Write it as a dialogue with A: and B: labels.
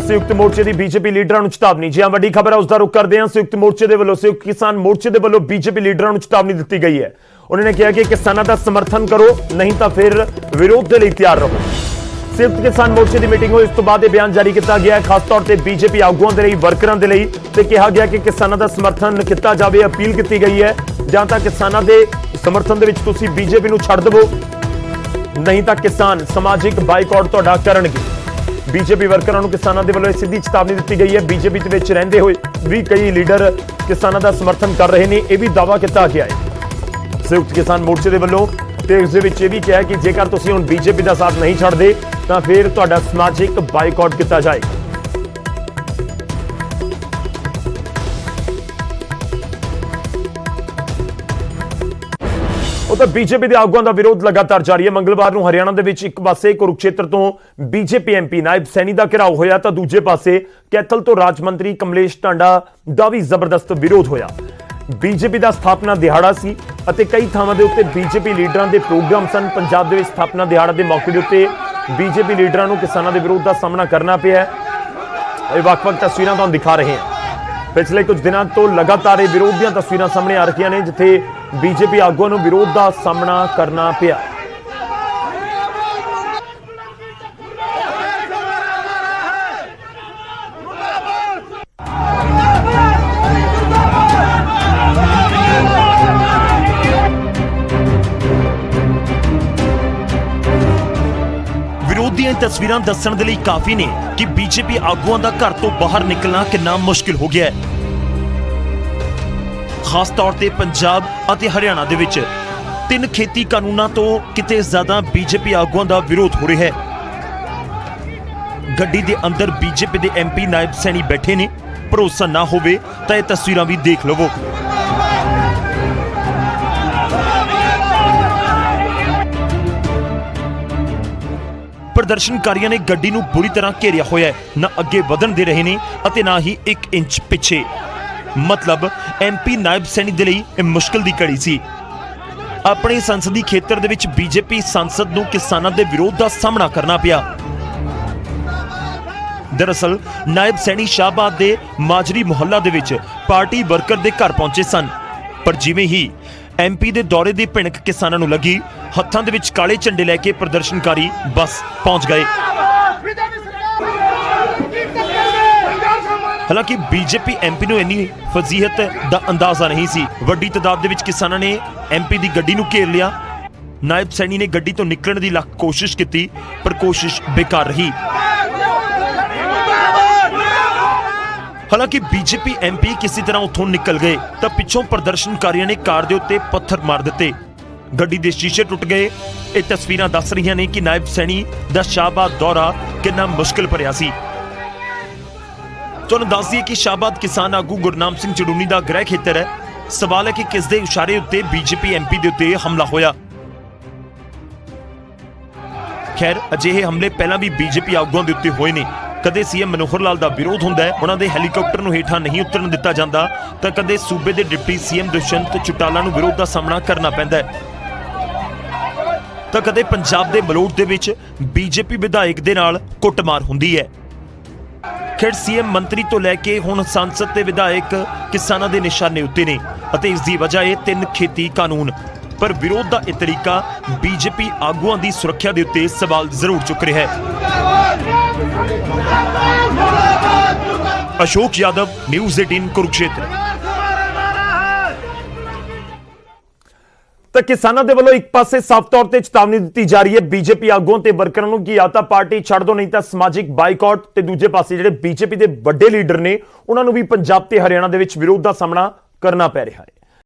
A: संयुक्त मोर्चे की बीजेपी लीडरां नूं चेतावनी। जी हां, वड्डी खबर है, उसका रुख करते हैं। संयुक्त मोर्चे के वल्लों संयुक्त किसान मोर्चे के वल्लों बीजेपी लीडरां नूं चेतावनी दी गई है। उन्होंने कहा कि किसानों का समर्थन करो, नहीं तो फिर विरोध के लिए तैयार रहो। संयुक्त किसान मोर्चे की मीटिंग हुई, इस तो बाद बयान जारी किया गया है, खास तौर पर बीजेपी आगुआं दे लई, वर्करां दे लई, ते कहा गया कि किसानों का समर्थन किया जाए। अपील की गई है, जां तां किसानों के समर्थन दे विच तुसीं बीजेपी नूं छड्ड दवो, नहीं तो किसान समाजिक बाइकआउट तुहाडा करनगे। बीजेपी वर्करां नूं किसानों के वल्लों सीधी चेतावनी दी गई है। बीजेपी दे विच रहिंदे होए भी कई लीडर किसानों का समर्थन कर रहे हैं, यह भी दावा किया गया है संयुक्त किसान मोर्चे के वल्लों। ते इस दे विच यह भी कहा कि जेकर तुसीं हुण बीजेपी का साथ नहीं छड्डदे तां फिर तुहाडा समाजिक बाइकआउट किया जाएगा। उधर बीजेपी के आगुआं का विरोध लगातार जारी है। मंगलवार को हरियाणा के एक पासे कुरुक्षेत्र तो बीजेपी एमपी नायब सैनी का घेराव होया, तो दूजे पासे कैथल तो राज मंत्री कमलेश ढांडा का भी जबरदस्त विरोध होया। बीजेपी का स्थापना दिहाड़ा सी अते कई थावां दे उत्ते बीजेपी लीडरां दे प्रोग्राम सन। पंजाब दे स्थापना दिहाड़ा के मौके के उत्ते बीजेपी लीडरां नूं किसानां दे विरोध का सामना करना पिया। वख-वख तस्वीरां तुहानूं दिखा रहे हैं। पिछले कुछ दिनों तो लगातार विरोध दी तस्वीरां सामने आ रही ने, जिथे बीजेपी आगुआं नूं विरोध का सामना करना पिया। विरोध दी तस्वीरां दस्सण दे लई काफी ने कि बीजेपी आगुआं दा घर तो बाहर निकलना कितना मुश्किल हो गया है। खास तौर ते पंजाब और हरियाणा दे विच 3 खेती कानूनों तो किते ज्यादा बीजेपी आगुआं दा विरोध हो रहा है। गड्डी दे अंदर बीजेपी दे एमपी नायब सैनी बैठे ने, भरोसा ना होवे तां ये तस्वीरां भी देख लवो। प्रदर्शनकारियों ने गड्डी नूं बुरी तरह घेरिया होया है, ना अगे वधन दे रहे ने अते ना ही 1 इंच पिछे। मतलब एमपी नायब सैनी दे लई मुश्किल दी घड़ी सी। अपने संसदी खेतर दे विच बीजेपी सांसद नूं किसानां दे विरोध दा सामना करना पिया। दरअसल नायब सैनी शाहबाद दे माजरी मुहल्ला दे विच पार्टी वर्कर दे घर पहुंचे सन, पर जिवें ही एमपी दे दौरे दी भिणक किसानां नूं लगी, हत्थां दे विच काले झंडे लैके प्रदर्शनकारी बस पहुंच गए। हालांकि बीजेपी एमपी नूं इन्नी फजीहत दा अंदाजा नहीं सी। वड्डी तादाद दे विच किसानां ने एमपी दी गड्डी नूं घेर लिया। नायब सैनी ने गड्डी तो निकलण दी लख कोशिश की, पर कोशिश बेकार रही। हालांकि बीजेपी एमपी किसी तरह उथों निकल गए, तब पिछों प्रदर्शनकारियों ने कार दे उत्ते पत्थर मार दिते, गड्डी दे शीशे टुट गए। ये तस्वीरां दस रही ने कि नायब सैनी दा शाहबाद दौरा कितना मुश्किल भरिया सी। तुहानूं दस दईए कि शाहबाद किसान आगू गुरनाम सिंह चड़ूनी का गृह खेतर है। सवाल है कि किस दे इशारे उत्ते बीजेपी एमपी दे उत्ते हमला होया। खैर, अजिहे हमले पहला भी बीजेपी आगुआं दे उत्ते होए ने। कदे सीएम मनोहर लाल का विरोध हुंदा है, उन्हां दे हैलीकॉप्टर नूं हेठां नहीं उतरन दिता जांदा, तां कदे सूबे दे डिप्टी सीएम दुष्यंत चौटाला नूं विरोध का सामना करना पैंदा है, तां कदे पंजाब दे मलोट दे विच बीजेपी विधायक दे नाल कुੱਟਮਾਰ हुंदी है। खैर, सीएम मंत्री तो लैके हुण सांसद ते विधायक किसानां दे निशाने उत्ते ने अते इस दी वजह 3 खेती कानून। पर विरोध का यह तरीका बीजेपी आगुआं दी सुरक्षा दे उत्ते सवाल जरूर चुक रहा है। अशोक यादव, न्यूज़ 18 कुरुक्षेत्र। तो किसानों के वलों एक पासे साफ तौर पर चेतावनी दी जा रही है बीजेपी आगुआं ते वर्करां नूं कि या तां पार्टी छड्ड दो, नहीं तो समाजिक बाइकआउट। ते दूजे पासे जिहड़े बीजेपी के वड्डे लीडर ने, उन्हां नूं भी पंजाब ते हरियाणा दे विच विरोध का सामना करना पै रहा है।